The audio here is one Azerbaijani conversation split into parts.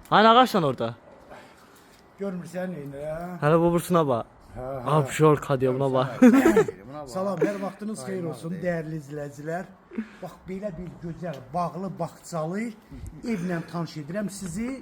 Hani ağaçlan orada? Görmürsən neyini ya? Hələ bu bursuna bax. Abşor diyor buna bax. Salam, hər vaxtınız xeyir olsun, dəyərli izləyicilər. Bax, belə bir gözəl, bağlı, bağçalı evlə tanış edirəm sizi.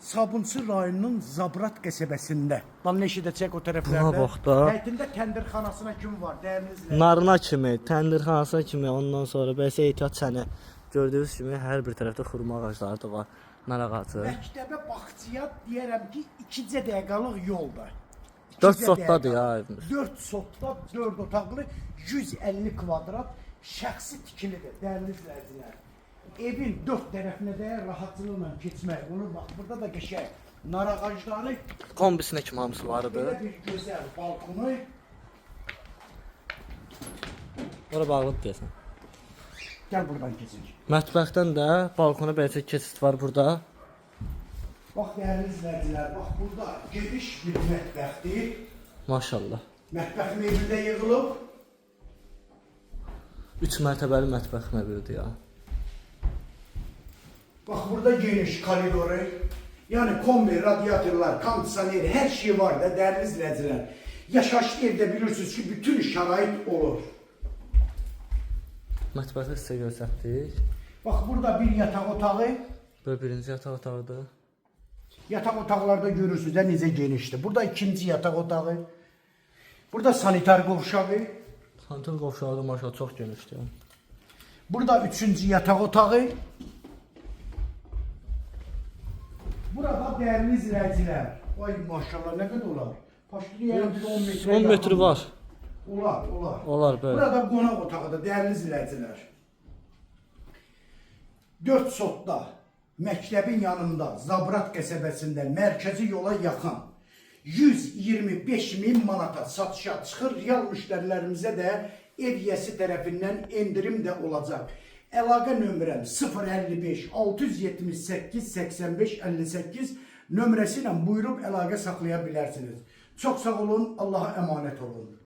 Sabunçu rayonunun Zabrat qəsəbəsində. Lan ne eşidəcək o tərəflərdə? Buna bax da. Həyətində təndirxanasına kim var, dəyərli izləyicilər? Narına kimi, təndirxanasına kimi, ondan sonra bəsə ehtiyat səni. Gördüyünüz kimi hər bir tərəfdə xurma ağacları da var. Nar ağacı. Məktəbə bağçaya deyərəm ki, 2 dəqiqəlıq yolda. 4 sotdadır ya evimiz. 4 sotda, 4 otaqlı, 150 kvadrat şəxsi tikilidir, dəyərli izləyicilər. Evin 4 tərəfinə də rahatlıqla keçmək olur. Bax, burada da qəşəng nar ağacları, Kombisinə kimi hamısı vardı. belə bir gözəl balkonu. Ora bağlıdır deyəsən. Gəl buradan keçək. Mətbəxdən də balkona beləcə keçid var burada. Bax, dəyərli izləyicilər, bax, burada geniş bir mətbəxdir. Maşallah. Mətbəx mebeldə yığılıb. 3 mərtəbəli mətbəx məbiridir ya. Bax, burada geniş koridoru, yəni kombi, radiatorlar, kondisioneri, hər şey var da, dəyərli izləyicilər. Yaşayışlı evdə bilirsiniz ki, bütün şərait olur. Mətbəxi sizə göstərdik. Bax, burada bir yataq otağı. Böyle birinci yataq otağıdır. Yataq otaqlarda görürsünüz də necə genişdir. Burada ikinci yataq otağı. Burada sanitar qovşağı. Sanitar qovşağı da maşallah çox genişdir. Burada üçüncü yataq otağı. Burada dəyərli izləyicilər. Ay maşallah, nə qədər olar? Paşlayalım bir 10 metr. 10 metri var. Olar, olar. Olar böyle. Burada qonaq otağıdır, dəyərli izləyicilər. 4 sotda, məktəbin yanında, Zabrat qəsəbəsində, mərkəzi yola yaxın 125.000 manata satışa çıxır. Real müştərilərimizə də ev yiyəsi tərəfindən endirim də olacaq. Əlaqə nömrəm 055 678 85 58 nömrəsi ilə buyurub əlaqə saxlaya bilərsiniz. Çox sağ olun, Allaha əmanət olun.